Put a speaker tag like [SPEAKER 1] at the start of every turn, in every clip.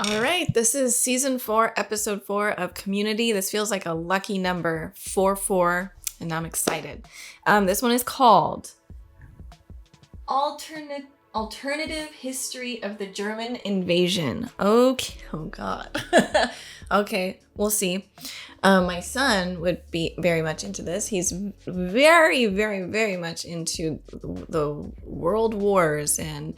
[SPEAKER 1] All right, this is season 4, episode 4 of Community. This feels like a lucky number, 4-4, and I'm excited. This one is called Alternative History of the German Invasion. Okay, oh God. Okay, we'll see. My son would be very much into this. He's very, very, very much into the world wars and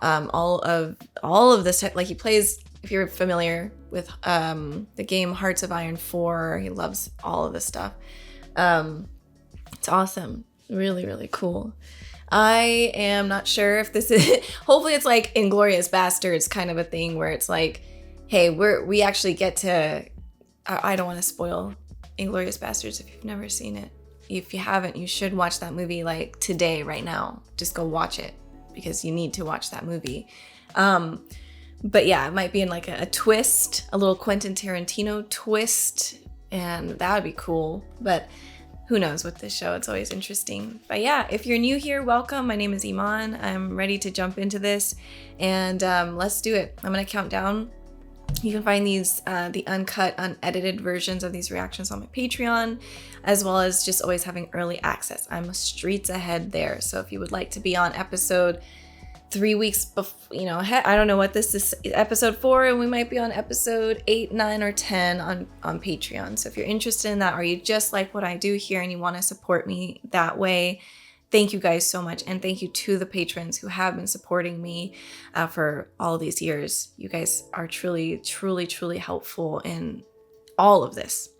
[SPEAKER 1] all of this. Like he plays. If you're familiar with the game Hearts of Iron 4, he loves all of this stuff. It's awesome. Really, really cool. I am not sure if this is... Hopefully it's like Inglourious Bastards kind of a thing where it's like, hey, we actually get to... I don't want to spoil Inglourious Bastards if you've never seen it. If you haven't, you should watch that movie like today, right now. Just go watch it because you need to watch that movie. But yeah, it might be in like a twist, a little Quentin Tarantino twist, and that would be cool. But who knows with this show? It's always interesting. But yeah, if you're new here, welcome. My name is Iman. I'm ready to jump into this, and let's do it. I'm gonna count down. You can find these, the uncut, unedited versions of these reactions on my Patreon, as well as just always having early access. I'm streets ahead there. So if you would like to be on episode 3 weeks before, I don't know what this is, episode 4, and we might be on episode 8, 9, or 10 on Patreon. So if you're interested in that, or you just like what I do here and you want to support me that way, thank you guys so much. And thank you to the patrons who have been supporting me for all these years. You guys are truly, truly, truly helpful in all of this.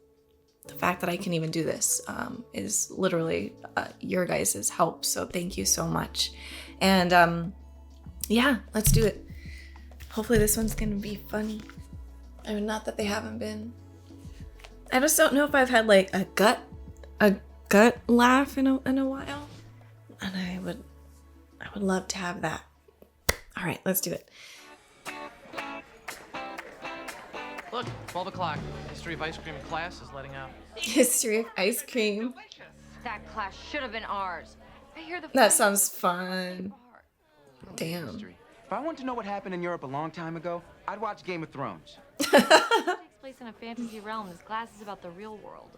[SPEAKER 1] The fact that I can even do this is literally your guys' help. So thank you so much. And yeah, let's do it. Hopefully this one's gonna be funny. I mean, not that they haven't been. I just don't know if I've had like a gut laugh in a while, and I would love to have that. All right, let's do it.
[SPEAKER 2] Look, 12 o'clock. History of ice cream class is letting out.
[SPEAKER 1] History of ice cream.
[SPEAKER 3] That class should have been ours. I hear the
[SPEAKER 1] That sounds fun. Damn.
[SPEAKER 4] If I want to know what happened in Europe a long time ago, I'd watch Game of Thrones.
[SPEAKER 3] It takes place in a fantasy realm. This class is about the real world.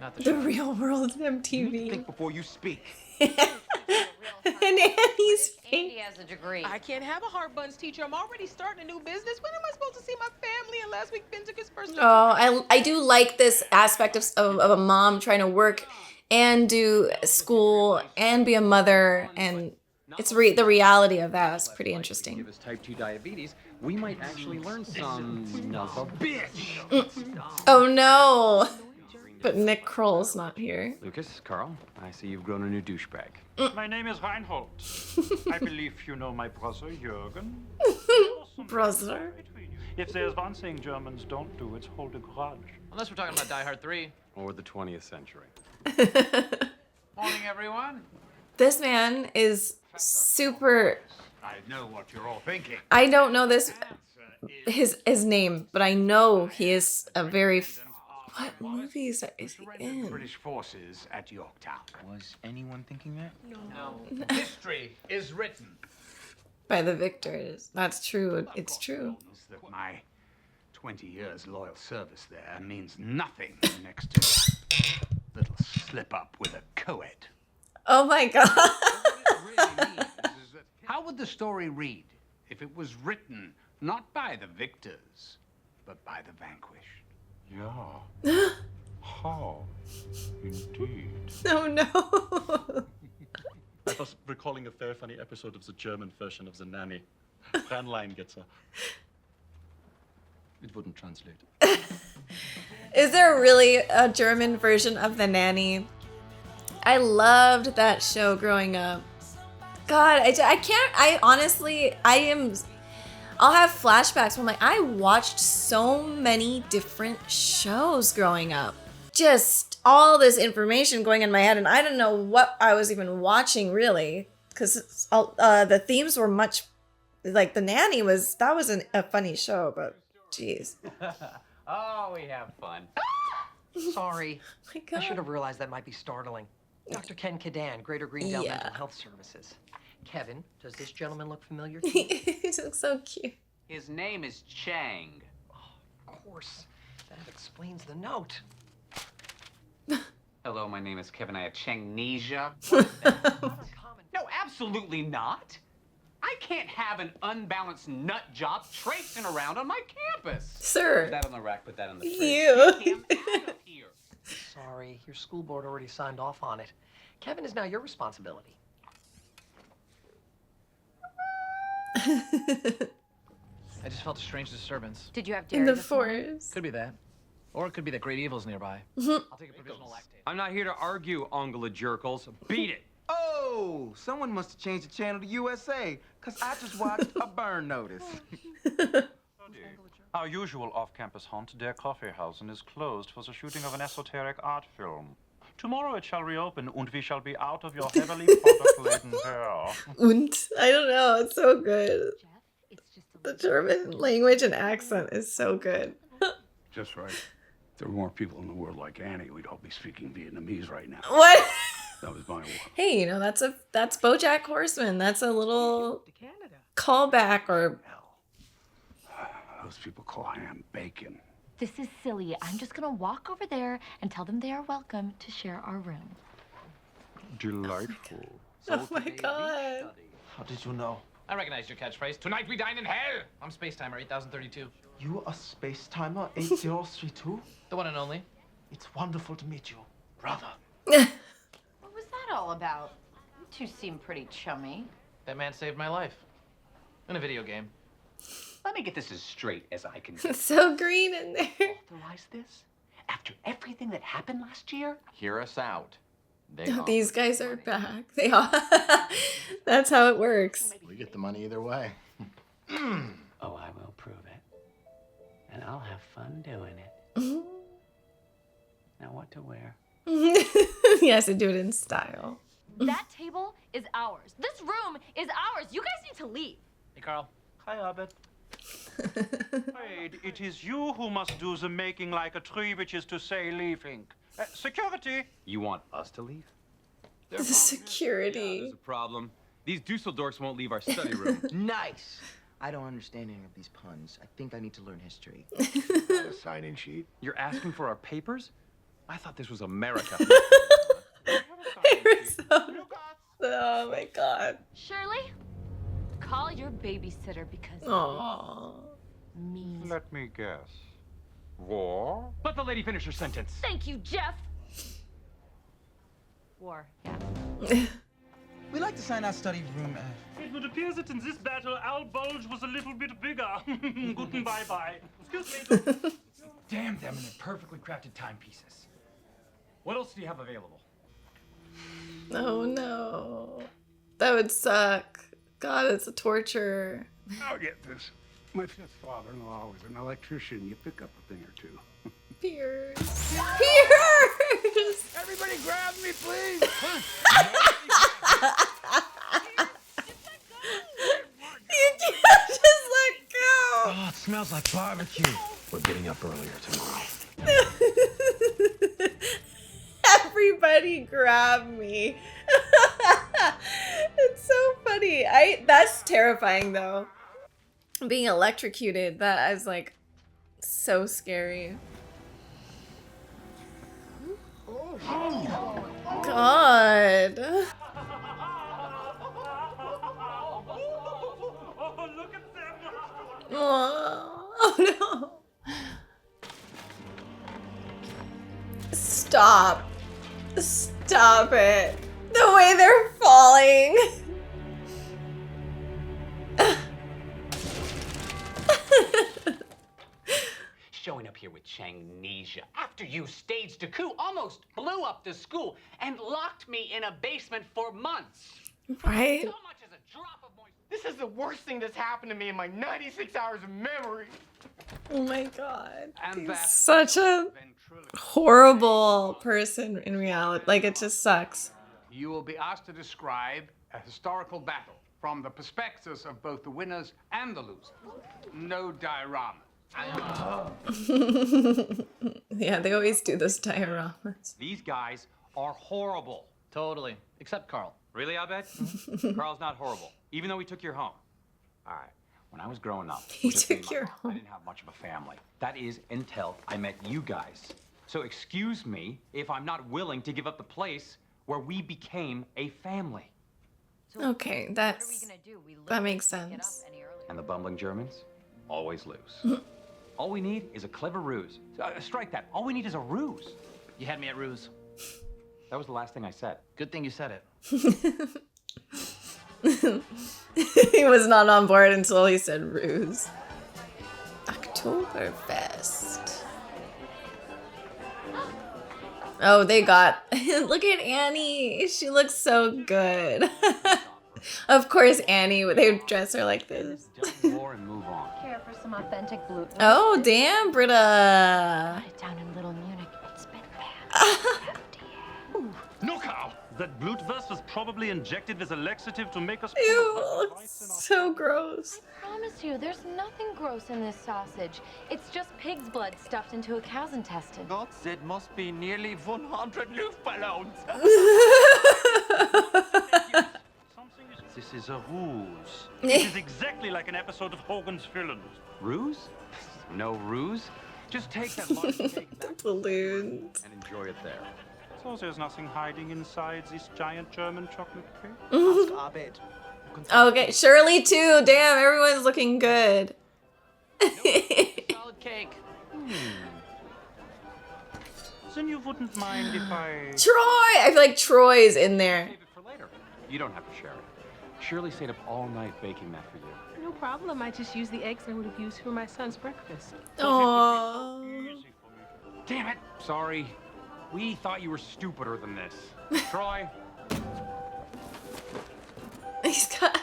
[SPEAKER 2] Not
[SPEAKER 1] The real world of
[SPEAKER 4] You need to
[SPEAKER 1] MTV.
[SPEAKER 4] think before you speak.
[SPEAKER 1] And Annie's
[SPEAKER 3] Andy has a degree.
[SPEAKER 5] I can't have a heart buns teacher. I'm already starting a new business. When am I supposed to see my family? And last week, Ben took his first.
[SPEAKER 1] Oh, I do like this aspect of a mom trying to work and do school and be a mother, and it's the reality of that is pretty interesting.
[SPEAKER 4] Give us type 2 diabetes, we might actually learn some of a bitch.
[SPEAKER 1] Oh no! But Nick Kroll's not here.
[SPEAKER 4] Lucas, Carl, I see you've grown a new douchebag.
[SPEAKER 6] My name is Reinhold. I believe you know my brother, Jürgen.
[SPEAKER 1] Brother.
[SPEAKER 6] If there's one thing Germans don't do, it's hold a grudge.
[SPEAKER 2] Unless we're talking about Die Hard 3.
[SPEAKER 4] Or the 20th century.
[SPEAKER 2] Morning, everyone.
[SPEAKER 1] This man is super.
[SPEAKER 6] I know what you're all thinking.
[SPEAKER 1] I don't know his name, but I know he is a very. What movies is he in?
[SPEAKER 6] British forces at Yorktown.
[SPEAKER 4] Was anyone thinking that?
[SPEAKER 2] No.
[SPEAKER 7] History is written.
[SPEAKER 1] By the victors. That's true. It's true.
[SPEAKER 6] That my 20 years loyal service there means nothing next to a little slip up with a co-ed.
[SPEAKER 1] Oh my god.
[SPEAKER 6] How would the story read if it was written not by the victors, but by the vanquished?
[SPEAKER 7] Yeah. How? Indeed.
[SPEAKER 1] Oh no.
[SPEAKER 8] I was recalling a very funny episode of the German version of The Nanny. Fräulein gets a... It wouldn't translate.
[SPEAKER 1] Is there really a German version of The Nanny? I loved that show growing up. God, I can't, I honestly, I'll have flashbacks when I watched so many different shows growing up. Just all this information going in my head, and I don't know what I was even watching really, because the themes were much, like The Nanny was a funny show, but geez.
[SPEAKER 7] Oh, we have fun.
[SPEAKER 5] Sorry.
[SPEAKER 1] Oh my God.
[SPEAKER 5] I should have realized that might be startling. Dr. Ken Kadan, Greater Greendale
[SPEAKER 1] Yeah.
[SPEAKER 5] Mental Health Services. Kevin, does this gentleman look familiar to you?
[SPEAKER 1] He looks so cute.
[SPEAKER 4] His name is Chang.
[SPEAKER 9] Of course, that explains the note.
[SPEAKER 4] Hello, my name is Kevin. I have Changnesia. No, absolutely not. I can't have an unbalanced nut job traipsing around on my campus.
[SPEAKER 1] Sir.
[SPEAKER 4] Put that on the rack, put that on the fridge.
[SPEAKER 1] You.
[SPEAKER 4] Get him out of here.
[SPEAKER 9] Sorry, your school board already signed off on it. Kevin is now your responsibility.
[SPEAKER 2] I just felt a strange disturbance.
[SPEAKER 3] Did you have
[SPEAKER 1] In
[SPEAKER 3] dairy
[SPEAKER 1] the
[SPEAKER 3] this morning?
[SPEAKER 1] forest.
[SPEAKER 2] Could be that. Or it could be that great evil's nearby. I'll take a provisional lactate.
[SPEAKER 4] I'm not here to argue, Ungla Jerkles. Beat it.
[SPEAKER 10] Oh, someone must have changed the channel to USA, because I just watched a burn notice.
[SPEAKER 7] Our usual off-campus haunt, Der Kaffeehausen, is closed for the shooting of an esoteric art film. Tomorrow it shall reopen, and we shall be out of your heavily product-laden hair.
[SPEAKER 1] Und. I don't know. It's so good.
[SPEAKER 3] Jeff, it's just a
[SPEAKER 1] The German language and accent is so good.
[SPEAKER 6] Just right. If there were more people in the world like Annie, we'd all be speaking Vietnamese right now.
[SPEAKER 1] What?
[SPEAKER 6] That was my war.
[SPEAKER 1] Hey, you know, that's BoJack Horseman. That's a little
[SPEAKER 9] To Canada.
[SPEAKER 1] callback or
[SPEAKER 6] Those people call ham bacon.
[SPEAKER 3] This is silly. I'm just gonna walk over there and tell them they are welcome to share our room.
[SPEAKER 7] Delightful.
[SPEAKER 1] oh my god.
[SPEAKER 10] How did you know?
[SPEAKER 2] I recognize your catchphrase. Tonight we dine in hell. I'm Space Timer 8032.
[SPEAKER 10] You a space timer 8032?
[SPEAKER 2] The one and only.
[SPEAKER 10] It's wonderful to meet you, brother.
[SPEAKER 11] What was that all about? You two seem pretty chummy.
[SPEAKER 2] That man saved my life. In a video game.
[SPEAKER 4] Let me get this as straight as I can get.
[SPEAKER 1] It's so green in there.
[SPEAKER 4] Authorize this? After everything that happened last year? Hear us out. They
[SPEAKER 1] These guys are back. They are. That's how it works.
[SPEAKER 12] We get the money either way.
[SPEAKER 4] Oh, I will prove it. And I'll have fun doing it. Now what to wear?
[SPEAKER 1] He has to do it in style.
[SPEAKER 3] That table is ours. This room is ours. You guys need to leave.
[SPEAKER 2] Hey, Carl.
[SPEAKER 8] Hi, Abed. Wade, it is you who must do the making like a tree, which is to say leaving. Security!
[SPEAKER 4] You want us to leave?
[SPEAKER 1] The security.
[SPEAKER 4] There's a problem. These Dusseldorfs won't leave our study room.
[SPEAKER 10] Nice. I don't understand any of these puns. I think I need to learn history.
[SPEAKER 6] A sign-in sheet.
[SPEAKER 4] You're asking for our papers? I thought this was America.
[SPEAKER 1] Oh my god.
[SPEAKER 3] Shirley, call your babysitter because
[SPEAKER 1] Aww.
[SPEAKER 3] me.
[SPEAKER 7] Let me guess. War?
[SPEAKER 4] Let the lady finish her sentence.
[SPEAKER 3] Thank you, Jeff. War, yeah.
[SPEAKER 10] We like to sign our study room.
[SPEAKER 8] It would appear that in this battle, our bulge was a little bit bigger. Guten bye-bye. Excuse me.
[SPEAKER 10] Damn them and their perfectly crafted timepieces. What else do you have available?
[SPEAKER 1] Oh no. That would suck. God, it's a torture.
[SPEAKER 6] I'll get this. My fifth father-in-law was an electrician. You pick up a thing or two.
[SPEAKER 1] Pierce. Pierce!
[SPEAKER 6] Everybody grab me, please!
[SPEAKER 1] You can't just let go.
[SPEAKER 10] Oh, it smells like barbecue. We're getting up earlier tomorrow.
[SPEAKER 1] Everybody grab me. It's so funny. That's terrifying though. Being electrocuted, that is like so scary. God.
[SPEAKER 8] Oh, look at them!
[SPEAKER 1] Oh no. Stop. Stop it. The way they're falling.
[SPEAKER 4] Showing up here with Changnesia after you staged a coup, almost blew up the school, and locked me in a basement for months.
[SPEAKER 1] Right?
[SPEAKER 4] So much as a drop of moisture.
[SPEAKER 9] This is the worst thing that's happened to me in my 96 hours of memory.
[SPEAKER 1] Oh my god.
[SPEAKER 6] And
[SPEAKER 1] He's
[SPEAKER 6] that's
[SPEAKER 1] such a horrible person in reality. Like, it just sucks.
[SPEAKER 6] You will be asked to describe a historical battle from the perspectives of both the winners and the losers. No diorama.
[SPEAKER 1] Yeah, they always do those dioramas.
[SPEAKER 4] These guys are horrible.
[SPEAKER 2] Totally. Except Carl.
[SPEAKER 4] Really, Abed? Carl's not horrible, even though he took your home. All right.
[SPEAKER 12] when I was growing up,
[SPEAKER 1] He
[SPEAKER 12] just me
[SPEAKER 1] took
[SPEAKER 12] and my
[SPEAKER 1] your
[SPEAKER 12] mom, I didn't have much of a family. That is until I met you guys. So excuse me if I'm not willing to give up the place where we became a family.
[SPEAKER 1] Okay, that makes sense.
[SPEAKER 12] And the bumbling Germans always lose. All we need is a clever ruse. Strike that. All we need is a ruse.
[SPEAKER 2] You had me at ruse.
[SPEAKER 12] That was the last thing I said.
[SPEAKER 2] Good thing you said it.
[SPEAKER 1] He was not on board until he said ruse. Oktoberfest. Oh, they got... Look at Annie. She looks so good. Of course, Annie, they dress her like this.
[SPEAKER 12] More and move on.
[SPEAKER 11] Care for some authentic gluten?
[SPEAKER 1] Oh, damn, Britta.
[SPEAKER 11] Got it down in Little Munich. It's been bad.
[SPEAKER 8] No cow! That Blutwurst was probably injected with a laxative to make us...
[SPEAKER 1] Ew, so gross.
[SPEAKER 3] I promise you, there's nothing gross in this sausage. It's just pig's blood stuffed into a cow's intestine.
[SPEAKER 2] God, it must be nearly 100 Luftballons.
[SPEAKER 8] This is a ruse. It is exactly like an episode of Hogan's Villains.
[SPEAKER 12] Ruse? No ruse. Just take that large cake back
[SPEAKER 1] balloons
[SPEAKER 12] and enjoy it there.
[SPEAKER 7] So there's nothing hiding inside this giant German chocolate cake?
[SPEAKER 1] Okay, Shirley too. Damn, everyone's looking good.
[SPEAKER 2] Solid cake.
[SPEAKER 7] Then you wouldn't mind if I...
[SPEAKER 1] Troy! I feel like Troy's in there.
[SPEAKER 12] Save it for later. You don't have to share it. Shirley stayed up all night baking that for you.
[SPEAKER 5] No problem. I just used the eggs I would have used for my son's breakfast.
[SPEAKER 1] Aww.
[SPEAKER 12] Damn it. Sorry. We thought you were stupider than this. Troy.
[SPEAKER 1] He's got...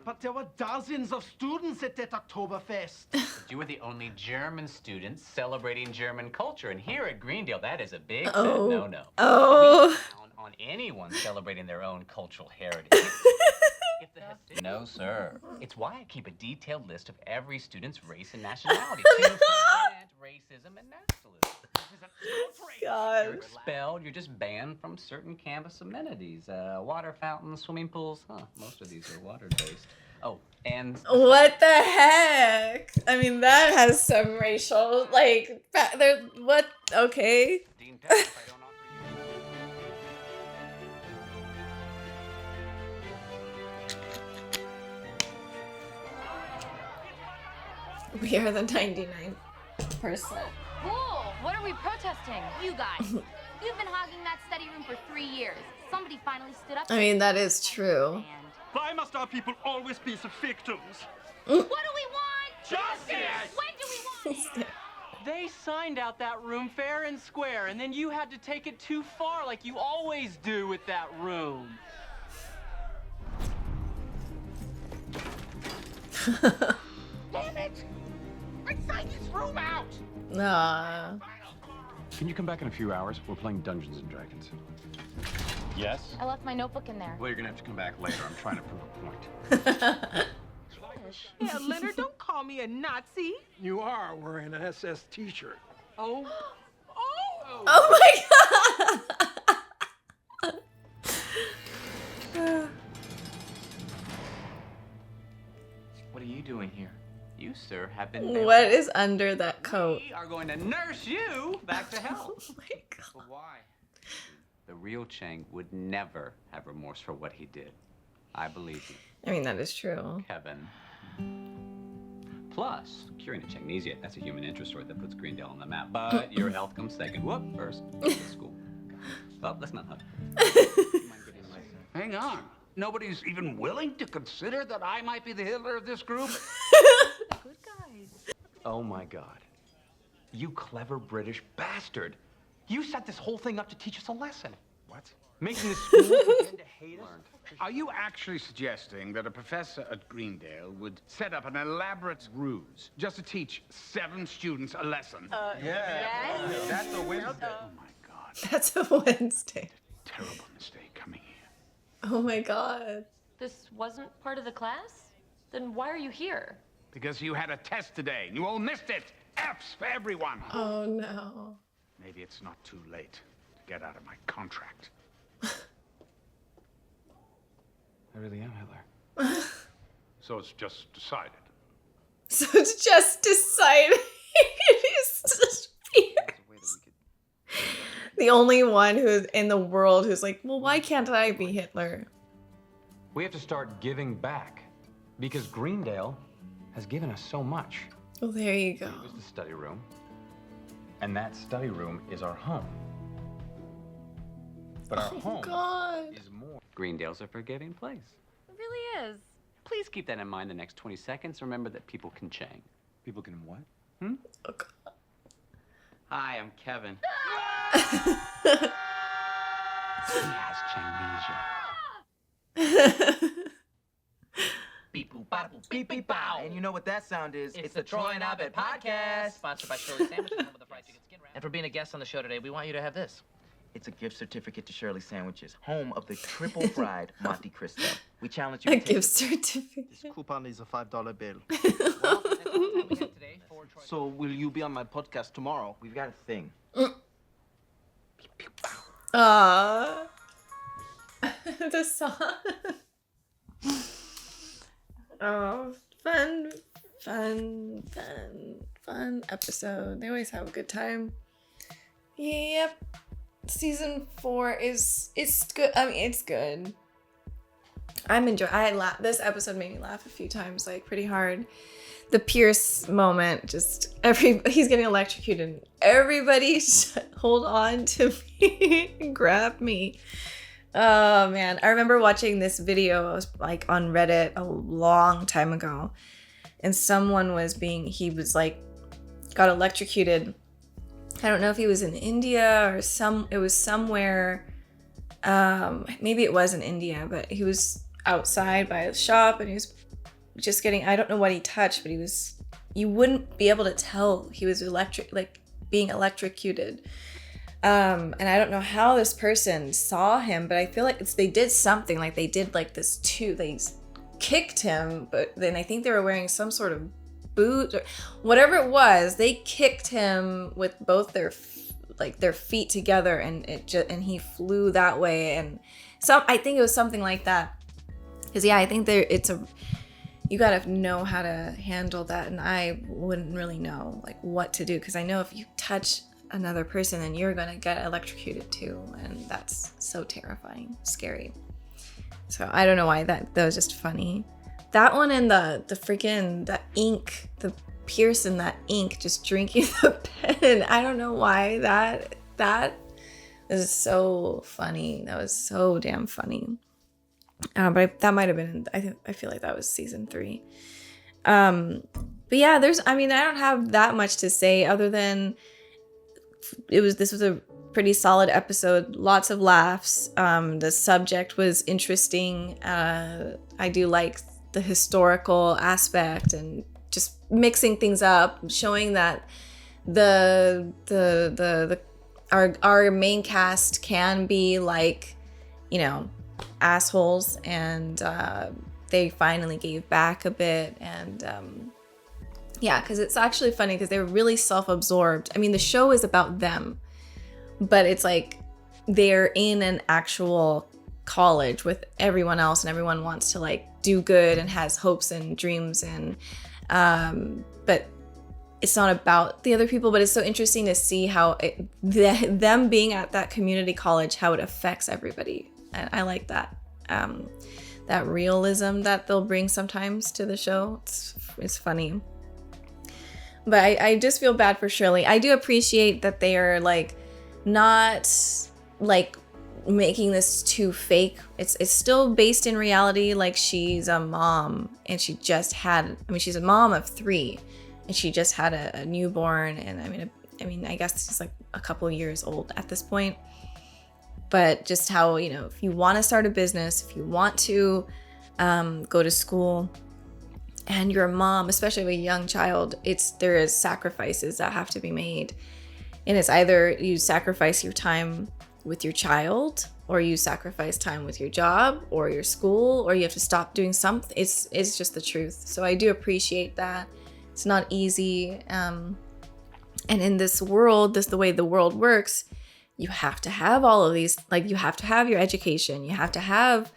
[SPEAKER 10] But there were dozens of students at that Oktoberfest.
[SPEAKER 4] You were the only German students celebrating German culture, and here at Greendale, that is a big
[SPEAKER 1] Oh.
[SPEAKER 4] no-no.
[SPEAKER 1] Oh.
[SPEAKER 4] We frown on anyone celebrating their own cultural heritage. No, sir. It's why I keep a detailed list of every student's race and nationality to prevent racism and nationalism.
[SPEAKER 1] God.
[SPEAKER 4] You're expelled. You're just banned from certain campus amenities. Water fountains, swimming pools. Huh, most of these are water-based. Oh, and...
[SPEAKER 1] What the heck? I mean, that has some racial, like, there. What? Okay.
[SPEAKER 12] Dean Peck, if I don't offer
[SPEAKER 1] We are the 99%.
[SPEAKER 3] Cool! What are we protesting? You guys. You've been hogging that study room for 3 years. Somebody finally stood up.
[SPEAKER 1] I mean, that is true.
[SPEAKER 8] Why must our people always be the victims?
[SPEAKER 3] What do we want?
[SPEAKER 8] Justice!
[SPEAKER 3] When do we want it?
[SPEAKER 2] They signed out that room fair and square, and then you had to take it too far like you always do with that room.
[SPEAKER 10] Damn it! I signed this room out!
[SPEAKER 1] Nah.
[SPEAKER 12] Can you come back in a few hours? We're playing Dungeons and Dragons. Yes?
[SPEAKER 3] I left my notebook in there.
[SPEAKER 12] Well, you're gonna have to come back later. I'm trying to prove a point.
[SPEAKER 5] Yeah, Leonard, don't call me a Nazi.
[SPEAKER 9] You are wearing an SS t-shirt.
[SPEAKER 2] Oh.
[SPEAKER 1] Oh my god!
[SPEAKER 4] What are you doing here? You, sir, have been...
[SPEAKER 1] What is under that coat?
[SPEAKER 4] We are going to nurse you back to health.
[SPEAKER 1] Oh my god.
[SPEAKER 4] But why? The real Chang would never have remorse for what he did. I believe you,
[SPEAKER 1] I mean, that is true.
[SPEAKER 4] Kevin. Plus, curing Changnesia, that's a human interest story that puts Greendale on the map. But your health comes second. Whoop, first. Go to school. Well, let's not hug.
[SPEAKER 6] Hang on. Nobody's even willing to consider that I might be the Hitler of this group?
[SPEAKER 5] Good guys.
[SPEAKER 12] Oh my God. You clever British bastard. You set this whole thing up to teach us a lesson.
[SPEAKER 6] What?
[SPEAKER 12] Making the school begin to hate us.
[SPEAKER 6] Are you actually suggesting that a professor at Greendale would set up an elaborate ruse just to teach 7 students a lesson?
[SPEAKER 11] Yes.
[SPEAKER 10] That's a Wednesday.
[SPEAKER 6] Oh my God.
[SPEAKER 1] That's a Wednesday.
[SPEAKER 6] Terrible mistake coming here.
[SPEAKER 1] Oh my god.
[SPEAKER 3] This wasn't part of the class? Then why are you here?
[SPEAKER 6] Because you had a test today and you all missed it. F's for everyone.
[SPEAKER 1] Oh no.
[SPEAKER 6] Maybe it's not too late to get out of my contract.
[SPEAKER 12] I really am Hitler.
[SPEAKER 6] So it's just decided.
[SPEAKER 1] So it's just decided. He's just the only one who's in the world who's like, well, why can't I be Hitler?
[SPEAKER 12] We have to start giving back because Greendale has given us so much.
[SPEAKER 1] Well, there you go.
[SPEAKER 12] It was the study room, and that study room is our home. But our home is more. Greendale's a forgiving place.
[SPEAKER 3] It really is.
[SPEAKER 4] Please keep that in mind the next 20 seconds. Remember that people can change.
[SPEAKER 12] People can what?
[SPEAKER 1] Oh, God.
[SPEAKER 10] Hi, I'm Kevin.
[SPEAKER 4] He has amnesia.
[SPEAKER 10] Beep boop, bada boop, beep beep bow. And you know what that sound is? It's the Troy and Abed podcast.
[SPEAKER 13] Sponsored by Shirley Sandwiches, home of the fried chicken skin wrap. And for being a guest on the show today, we want you to have this.
[SPEAKER 10] It's a gift certificate to Shirley Sandwiches, home of the triple fried Monte Cristo. We challenge you
[SPEAKER 1] A
[SPEAKER 10] to take
[SPEAKER 1] gift certificate.
[SPEAKER 14] This coupon is a $5 bill.
[SPEAKER 13] Well,
[SPEAKER 14] So will you be on my podcast tomorrow?
[SPEAKER 10] We've got a thing.
[SPEAKER 1] Aww. The song. Oh, fun episode. They always have a good time. Yep. Season 4 it's good. I mean, it's good. I'm enjoying. This episode made me laugh a few times, like pretty hard. The Pierce moment, just he's getting electrocuted. Everybody hold on to me, grab me. Oh man, I remember watching this video. I was like on Reddit a long time ago, and someone he was like got electrocuted. I don't know if he was in India or it was somewhere. Maybe it was in India, but he was outside by a shop and he was just getting, I don't know what he touched, but you wouldn't be able to tell he was being electrocuted. And I don't know how this person saw him, but I feel like they did something, like they did like this too. They kicked him, but then I think they were wearing some sort of boot or whatever it was. They kicked him with both their feet together, and and he flew that way. And I think it was something like that. Cause yeah, I think you gotta know how to handle that, and I wouldn't really know like what to do, because I know if you touch another person, then you're gonna get electrocuted too, and that's so terrifying, scary. So I don't know why that was just funny. That one and the ink, the Pierce in that ink, just drinking the pen. I don't know why that is so funny. That was so damn funny. But that might have been, I feel like that was season 3. But yeah, I don't have that much to say other than this was a pretty solid episode. Lots of laughs. The subject was interesting. I do like the historical aspect and just mixing things up, showing that our main cast can be like, assholes, and they finally gave back a bit. And because it's actually funny because they're really self-absorbed. I mean, the show is about them, but it's like they're in an actual college with everyone else, and everyone wants to like do good and has hopes and dreams, and but it's not about the other people. But it's so interesting to see how them being at that community college, how it affects everybody. And I like that that realism that they'll bring sometimes to the show. It's funny. But I just feel bad for Shirley. I do appreciate that they are like not like making this too fake. It's still based in reality. Like, she's a mom, and she's a mom of 3, and she just had a newborn, and I guess she's like a couple of years old at this point. But just how, if you want to start a business, if you want to go to school, and you're a mom, especially with a young child, there is sacrifices that have to be made. And it's either you sacrifice your time with your child, or you sacrifice time with your job or your school, or you have to stop doing something. It's just the truth. So I do appreciate that. It's not easy. And in this world, the way the world works, you have to have all of these, like you have to have your education, you have to have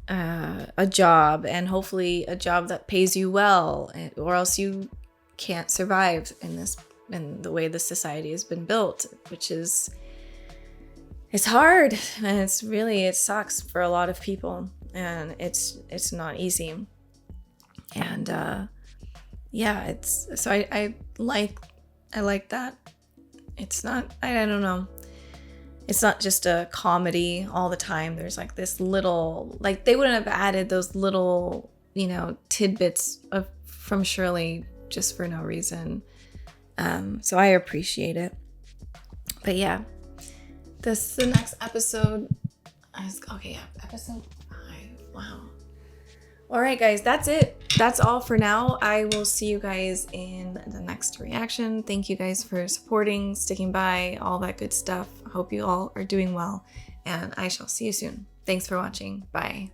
[SPEAKER 1] a job, and hopefully a job that pays you well, or else you can't survive in the way the society has been built, which is, it's hard, and it sucks for a lot of people, and it's not easy. And yeah, I like that. It's not, I don't know, it's not just a comedy all the time. There's like this little, like, they wouldn't have added those little, you know, tidbits from Shirley just for no reason. So I appreciate it. But yeah, the next episode is, okay, yeah, episode 5. Wow. All right, guys, that's it. That's all for now. I will see you guys in the next reaction. Thank you guys for supporting, sticking by, all that good stuff. I hope you all are doing well, and I shall see you soon. Thanks for watching. Bye.